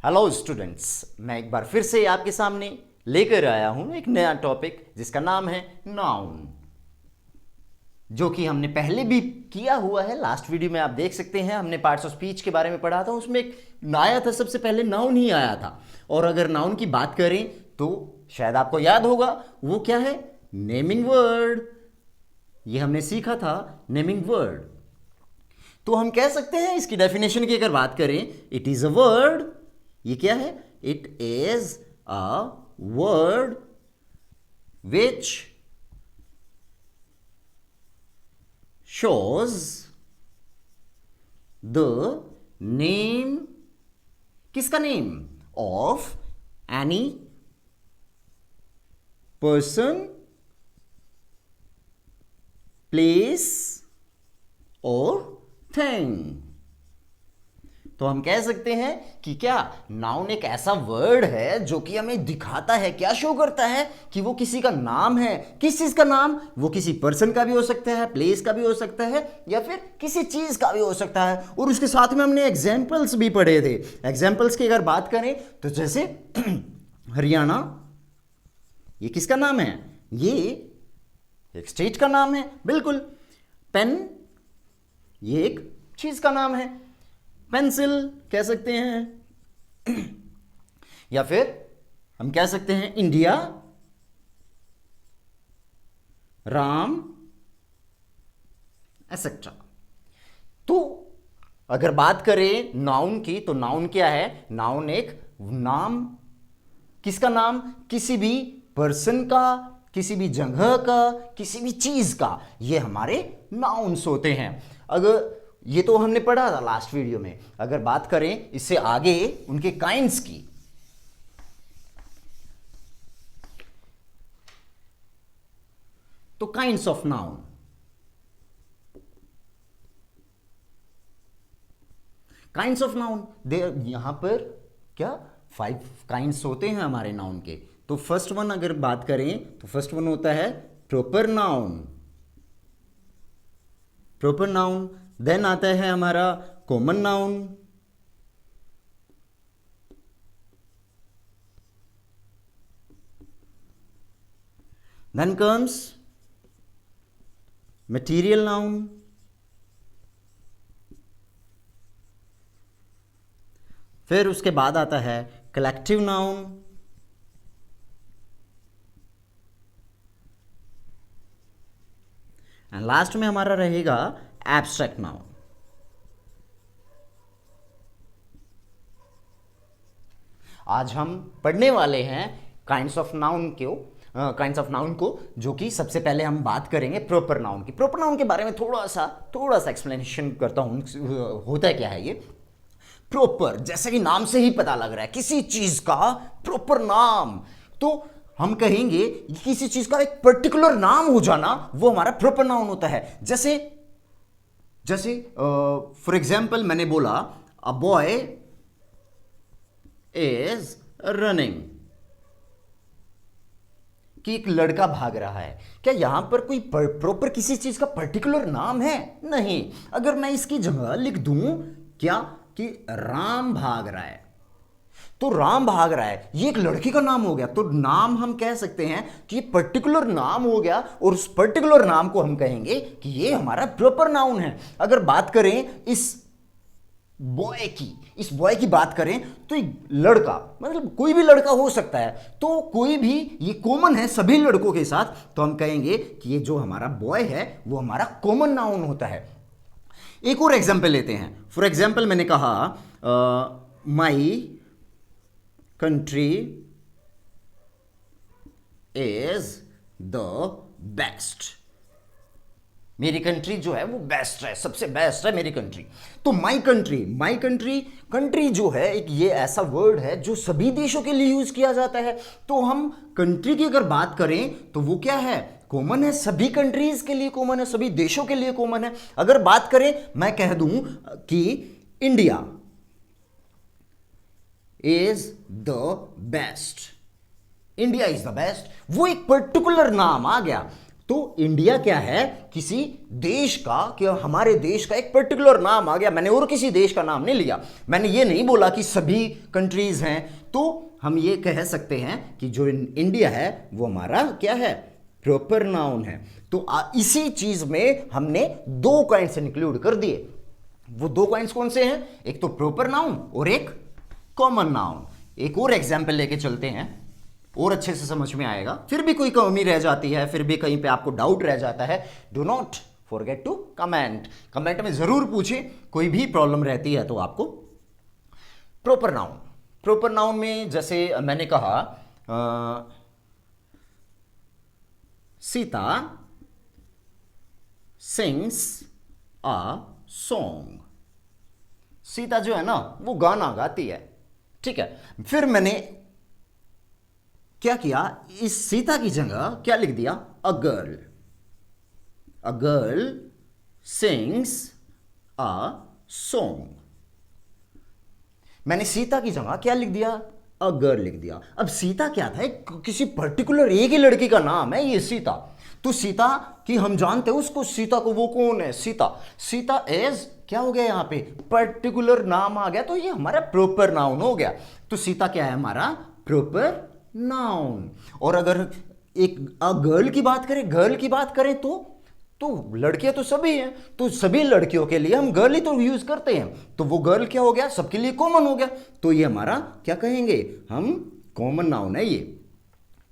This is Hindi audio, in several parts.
हेलो स्टूडेंट्स, मैं एक बार फिर से आपके सामने लेकर आया हूं एक नया टॉपिक जिसका नाम है नाउन, जो कि हमने पहले भी किया हुआ है। लास्ट वीडियो में आप देख सकते हैं, हमने पार्ट्स ऑफ स्पीच के बारे में पढ़ा था। उसमें एक आया था, सबसे पहले नाउन ही आया था। और अगर नाउन की बात करें तो शायद आपको याद होगा वो क्या है, नेमिंग वर्ड। ये हमने सीखा था, नेमिंग वर्ड। तो हम कह सकते हैं इसकी डेफिनेशन की अगर बात करें, इट इज अ वर्ड। ये क्या है? It is a word which shows the name, किसका name? Of any person, place और थिंग। तो हम कह सकते हैं कि क्या नाउन एक ऐसा वर्ड है जो कि हमें दिखाता है, क्या शो करता है कि वो किसी का नाम है। किस चीज का नाम? वो किसी पर्सन का भी हो सकता है, प्लेस का भी हो सकता है, या फिर किसी चीज का भी हो सकता है। और उसके साथ में हमने एग्जाम्पल्स भी पढ़े थे। एग्जाम्पल्स की अगर बात करें तो जैसे हरियाणा, ये किसका नाम है? ये एक स्टेट का नाम है, बिल्कुल। पेन, ये एक चीज का नाम है। पेंसिल कह सकते हैं या फिर हम कह सकते हैं इंडिया, राम, एसेट्रा। तो अगर बात करें नाउन की, तो नाउन क्या है? नाउन एक नाम, किसका नाम? किसी भी पर्सन का, किसी भी जगह का, किसी भी चीज का। ये हमारे नाउन्स होते हैं। अगर ये तो हमने पढ़ा था लास्ट वीडियो में। अगर बात करें इससे आगे उनके काइंड्स की, तो kinds of noun, kinds of noun दे, यहां पर क्या 5 काइंड्स होते हैं हमारे नाउन के। तो फर्स्ट वन अगर बात करें तो फर्स्ट वन होता है proper noun, proper noun. Then आता है हमारा common noun, then comes material noun, फिर उसके बाद आता है कलेक्टिव नाउन, एंड लास्ट में हमारा रहेगा एब्स्ट्रैक्ट नाउन। आज हम पढ़ने वाले हैं kinds of noun kinds of noun को, जो कि सबसे पहले हम बात करेंगे प्रॉपर नाउन की। प्रॉपर नाउन के बारे में थोड़ा सा एक्सप्लेनेशन करता हूं। होता क्या है ये प्रॉपर? जैसे कि नाम से ही पता लग रहा है, किसी चीज का प्रॉपर नाम। तो हम कहेंगे किसी चीज का एक पर्टिकुलर नाम हो जाना, वो हमारा प्रॉपर नाउन होता है। जैसे जैसे फॉर एग्जाम्पल मैंने बोला अ बॉय इज रनिंग, कि एक लड़का भाग रहा है। क्या यहां पर कोई प्रॉपर किसी चीज का पर्टिकुलर नाम है? नहीं। अगर मैं इसकी जगह लिख दूं क्या कि राम भाग रहा है, तो राम भाग रहा है ये एक लड़के का नाम हो गया। तो नाम हम कह सकते हैं कि ये पर्टिकुलर नाम हो गया, और उस पर्टिकुलर नाम को हम कहेंगे कि ये हमारा प्रॉपर नाउन है। अगर बात करें इस बॉय की बात करें तो लड़का मतलब कोई भी लड़का हो सकता है, तो कोई भी, ये कॉमन है सभी लड़कों के साथ। तो हम कहेंगे कि ये जो हमारा बॉय है वो हमारा कॉमन नाउन होता है। एक और एग्जांपल लेते हैं। फॉर एग्जांपल मैंने कहा my country is the best. मेरी कंट्री जो है वो बेस्ट है, सबसे बेस्ट है मेरी कंट्री। तो माई कंट्री जो है एक ये ऐसा वर्ड है जो सभी देशों के लिए यूज किया जाता है। तो हम कंट्री की अगर बात करें तो वो क्या है? कॉमन है, सभी कंट्रीज के लिए कॉमन है, सभी देशों के लिए कॉमन है। अगर बात करें, मैं कह दूं कि India is the best, India is the best, वो एक पर्टिकुलर नाम आ गया। तो इंडिया क्या है, किसी देश का, कि हमारे देश का एक पर्टिकुलर नाम आ गया, मैंने और किसी देश का नाम नहीं लिया, मैंने ये नहीं बोला कि सभी कंट्रीज हैं, तो हम ये कह सकते हैं कि जो इंडिया है वो हमारा क्या है, प्रॉपर नाउन है। तो इसी चीज में हमने दो काइंड्स इंक्लूड कर दिए। वो दो काइंड्स कौन से हैं, एक तो प्रॉपर नाउन और एक कॉमन नाउन। एक और एग्जाम्पल लेके चलते हैं और अच्छे से समझ में आएगा। फिर भी कोई कमी रह जाती है, फिर भी कहीं पे आपको डाउट रह जाता है, do not forget to comment, comment में जरूर पूछें, कोई भी प्रॉब्लम रहती है तो आपको। प्रॉपर नाउन, प्रॉपर नाउन में जैसे मैंने कहा Sita sings a song, Sita जो है ना वो गाना गाती है, ठीक है। फिर मैंने क्या किया, इस सीता की जगह क्या लिख दिया, a girl, a girl sings a song. मैंने सीता की जगह क्या लिख दिया, अ गर्ल लिख दिया। अब सीता क्या था, किसी पर्टिकुलर एक ही लड़की का नाम है ये सीता, तो सीता की हम जानते हैं उसको, सीता को, वो कौन है, सीता, सीता एज क्या हो गया, यहां पे पर्टिकुलर नाम आ गया, तो ये हमारा प्रॉपर नाउन हो गया। तो सीता क्या है, हमारा प्रॉपर नाउन। और अगर एक गर्ल की बात करें, गर्ल की बात करें तो लड़कियां तो सभी हैं, तो सभी लड़कियों के लिए हम गर्ल ही तो यूज करते हैं, तो वो गर्ल क्या हो गया, सबके लिए कॉमन हो गया, तो ये हमारा क्या कहेंगे हम, कॉमन नाउन है ये,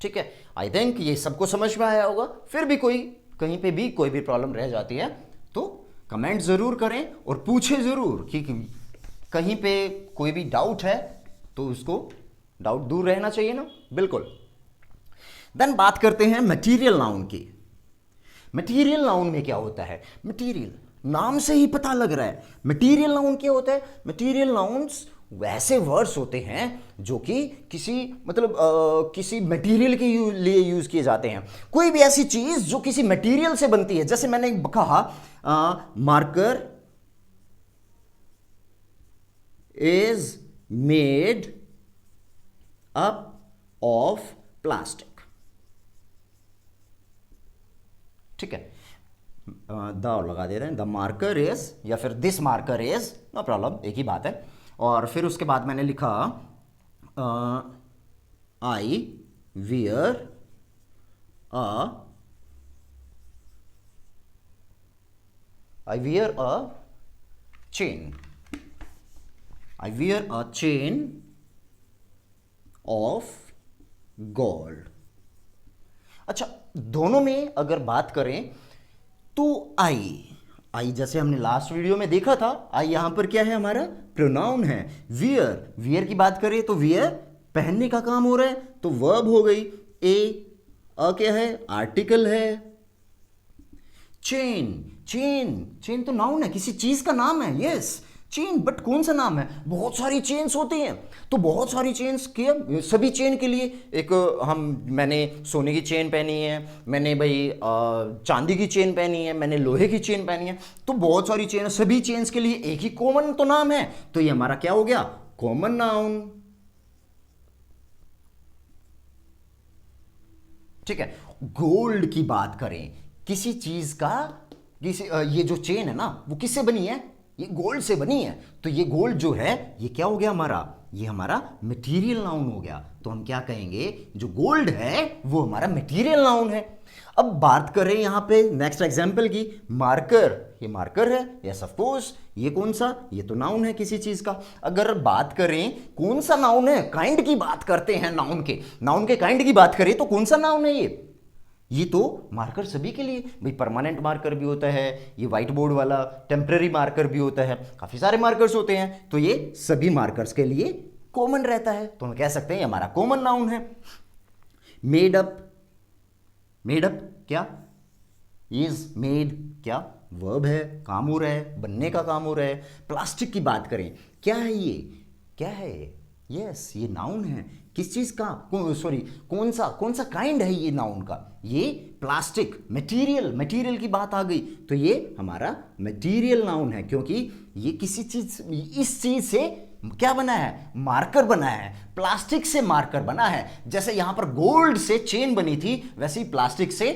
ठीक है। आई थिंक ये सबको समझ में आया होगा। फिर भी कोई कहीं पे भी कोई भी प्रॉब्लम रह जाती है तो कमेंट जरूर करें और पूछें जरूर कि कहीं पे कोई भी डाउट है तो उसको डाउट दूर रहना चाहिए ना, बिल्कुल। देन बात करते हैं मटेरियल नाउन की। मटेरियल नाउन में क्या होता है, मटेरियल नाम से ही पता लग रहा है, मटेरियल नाउन क्या होता है। मटेरियल नाउन्स वैसे वर्ड्स होते हैं जो कि किसी मतलब किसी मटेरियल के लिए यूज किए जाते हैं। कोई भी ऐसी चीज जो किसी मटेरियल से बनती है, जैसे मैंने कहा marker is made up of plastic, ठीक है, द लगा दे रहे हैं, द मार्कर इज, या फिर this marker is, no problem, एक ही बात है। और फिर उसके बाद मैंने लिखा I wear a chain, I wear a chain of gold. अच्छा, दोनों में अगर बात करें तो आई जैसे हमने लास्ट वीडियो में देखा था, आई यहां पर क्या है, हमारा प्रोनाउन है। वियर, वियर की बात करें तो वियर पहनने का काम हो रहा है, तो वर्ब हो गई। क्या है, आर्टिकल है। चेन, चेन, चेन तो नाउन है, किसी चीज का नाम है, यस चेन, बट कौन सा नाम है, बहुत सारी चेन्स होती हैं, तो बहुत सारी चेन्स के, सभी चेन के लिए एक मैंने सोने की चेन पहनी है, मैंने भाई चांदी की चेन पहनी है, मैंने लोहे की चेन पहनी है, तो बहुत सारी चेन, सभी चेन्स के लिए एक ही कॉमन तो नाम है, तो ये हमारा क्या हो गया, कॉमन नाउन, ठीक है। गोल्ड की बात करें, किसी चीज का, किसी ये जो चेन है ना वो किससे बनी है, ये गोल्ड से बनी है, तो ये गोल्ड जो है ये क्या हो गया हमारा, ये हमारा मटेरियल नाउन हो गया। तो हम क्या कहेंगे, जो गोल्ड है वो हमारा मटेरियल नाउन है। अब बात करें यहां पे नेक्स्ट एग्जांपल की, मार्कर, ये मार्कर है, यस ऑफ कोर्स, ये कौन सा, ये तो नाउन है किसी चीज का। अगर बात करें कौन सा नाउन है, काइंड की बात करते हैं, नाउन के काइंड की बात करें तो कौन सा नाउन है ये तो मार्कर सभी के लिए, भाई परमानेंट मार्कर भी होता है, ये व्हाइट बोर्ड वाला टेम्पररी मार्कर भी होता है, काफी सारे मार्कर्स होते हैं, तो ये सभी मार्कर्स के लिए कॉमन रहता है, तो हम कह सकते हैं ये हमारा कॉमन नाउन है। मेड अप, मेड अप क्या, इज मेड क्या वर्ब है, काम हो रहा है, बनने का काम हो रहा है। प्लास्टिक की बात करें, क्या है ये, क्या है, यस ये नाउन है, किस चीज का, सॉरी कौन सा काइंड है ये नाउन का, ये प्लास्टिक, मटेरियल की बात आ गई, तो ये हमारा मटेरियल नाउन है, क्योंकि ये किसी चीज, इस चीज से क्या बना है, मार्कर बना है, प्लास्टिक से मार्कर बना है। जैसे यहां पर गोल्ड से चेन बनी थी, वैसे ही प्लास्टिक से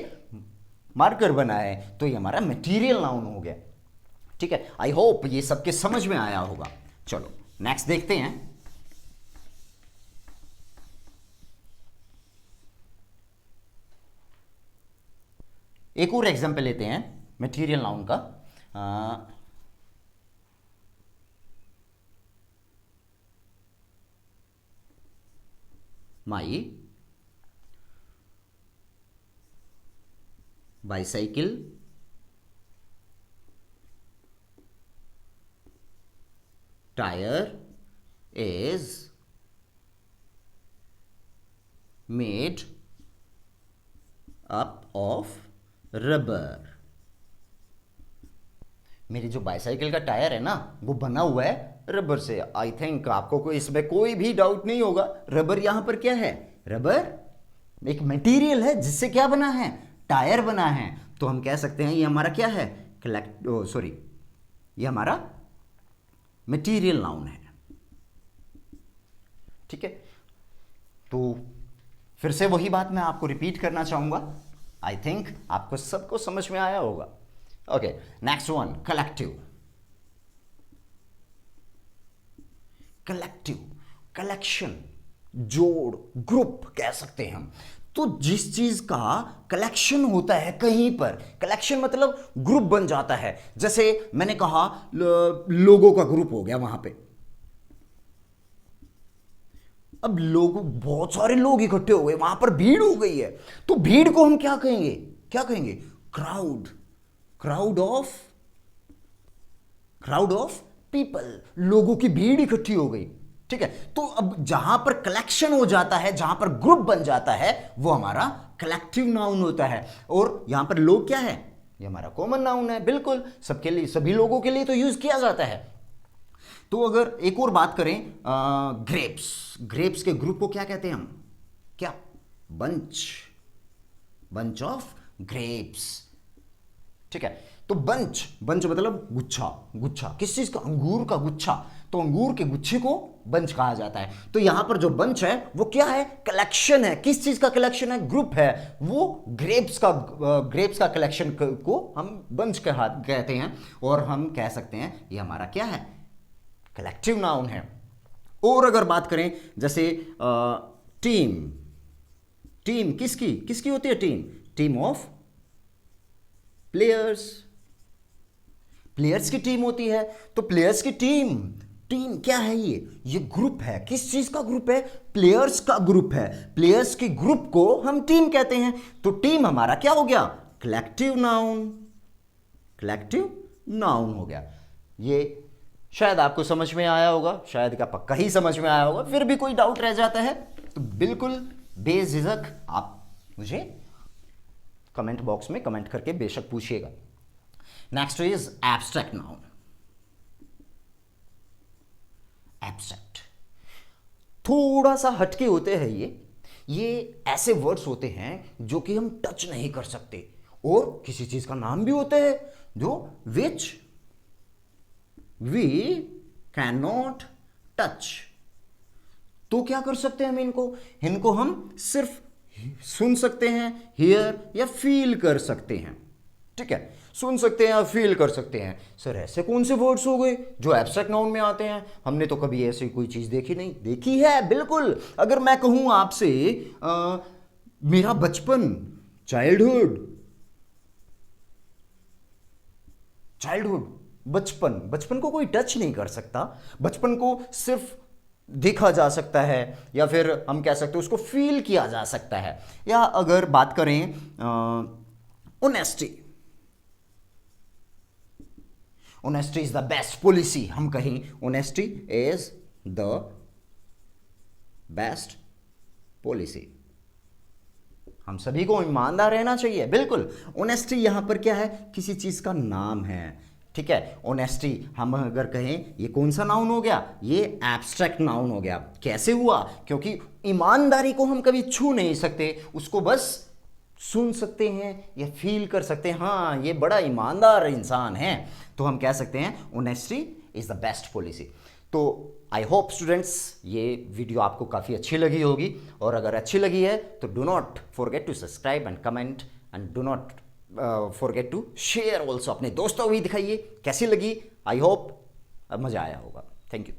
मार्कर बना है, तो ये हमारा मटेरियल नाउन हो गया। ठीक है, आई होप ये सबके समझ में आया होगा। चलो नेक्स्ट देखते हैं। एक और एग्जांपल लेते हैं मटेरियल नाउन का। My bicycle tyre is made up of rubber. मेरी जो बाइसाइकिल का टायर है ना, वो बना हुआ है रबर से। आई थिंक आपको कोई इसमें कोई भी डाउट नहीं होगा। रबर यहां पर क्या है? रबर एक मटेरियल है जिससे क्या बना है? टायर बना है। तो हम कह सकते हैं ये हमारा क्या है? ये हमारा मटेरियल नाउन है। ठीक है, तो फिर से वही बात मैं आपको रिपीट करना चाहूंगा। आई थिंक आपको सबको समझ में आया होगा। Okay, next one, collective. Collective, collection, जोड़, ग्रुप कह सकते हैं हम। तो जिस चीज का कलेक्शन होता है कहीं पर, कलेक्शन मतलब ग्रुप बन जाता है। जैसे मैंने कहा लोगों का ग्रुप हो गया वहां पे। अब लोग, बहुत सारे लोग इकट्ठे हो गए, वहां पर भीड़ हो गई है। तो भीड़ को हम क्या कहेंगे? क्या कहेंगे? क्राउड। क्राउड ऑफ पीपल, लोगों की भीड़ इकट्ठी हो गई। ठीक है, तो अब जहां पर कलेक्शन हो जाता है, जहां पर ग्रुप बन जाता है, वो हमारा कलेक्टिव नाउन होता है। और यहां पर लोग क्या है? ये हमारा कॉमन नाउन है, बिल्कुल सबके लिए, सभी लोगों के लिए तो यूज किया जाता है। तो अगर एक और बात करें, ग्रेप्स के ग्रुप को क्या कहते हैं हम? क्या? Bunch of grapes. ठीक है, तो बंच मतलब गुच्छा किस चीज का? अंगूर का गुच्छा। तो अंगूर के गुच्छे को बंच कहा जाता है। तो यहां पर जो बंच है वो क्या है? कलेक्शन है। किस चीज का कलेक्शन है? ग्रुप है। वो ग्रेप्स का कलेक्शन को हम बंच कहते हैं। और हम कह सकते हैं ये हमारा क्या है? कलेक्टिव नाउन है। और अगर बात करें जैसे टीम किसकी होती है? टीम ऑफ प्लेयर्स की टीम होती है। तो प्लेयर्स की टीम क्या है? ये ग्रुप है। किस चीज का ग्रुप है? प्लेयर्स का ग्रुप है। प्लेयर्स की ग्रुप को हम टीम कहते हैं। तो टीम हमारा क्या हो गया? कलेक्टिव नाउन हो गया। ये शायद आपको समझ में आया होगा, शायद क्या पक्का ही समझ में आया होगा। फिर भी कोई डाउट रह जाता है तो बिल्कुल बेझिझक आप मुझे कमेंट बॉक्स में कमेंट करके बेशक पूछिएगा। Next is abstract noun. Abstract थोड़ा सा हटके होते हैं। ये ऐसे वर्ड्स होते हैं जो कि हम टच नहीं कर सकते, और किसी चीज का नाम भी होता है जो which we can not touch. तो क्या कर सकते हैं हम? इनको हम सिर्फ सुन सकते हैं, हियर या फील कर सकते हैं। ठीक है, सुन सकते हैं या फील कर सकते हैं। सर ऐसे कौन से वर्ड्स हो गए जो एब्स्ट्रैक्ट नाउन में आते हैं? हमने तो कभी ऐसी कोई चीज देखी नहीं। देखी है, बिल्कुल। अगर मैं कहूं आपसे मेरा बचपन, चाइल्डहुड, बचपन को कोई टच नहीं कर सकता। बचपन को सिर्फ देखा जा सकता है, या फिर हम कह सकते हैं उसको फील किया जा सकता है। या अगर बात करें honesty is the best policy, हम कहें honesty is the best policy. हम सभी को ईमानदार रहना चाहिए, बिल्कुल। ऑनेस्टी यहां पर क्या है? किसी चीज का नाम है। ठीक है, ऑनेस्टी हम अगर कहें, ये कौन सा नाउन हो गया? ये एब्स्ट्रैक्ट नाउन हो गया। कैसे हुआ? क्योंकि ईमानदारी को हम कभी छू नहीं सकते, उसको बस सुन सकते हैं या फील कर सकते हैं। हाँ, ये बड़ा ईमानदार इंसान है, तो हम कह सकते हैं honesty is the best policy. तो आई होप स्टूडेंट्स ये वीडियो आपको काफ़ी अच्छी लगी होगी, और अगर अच्छी लगी है तो do not forget to subscribe and comment, and do not forget to share also, अपने दोस्तों को भी दिखाइए कैसी लगी। आई होप अब मज़ा आया होगा। Thank you.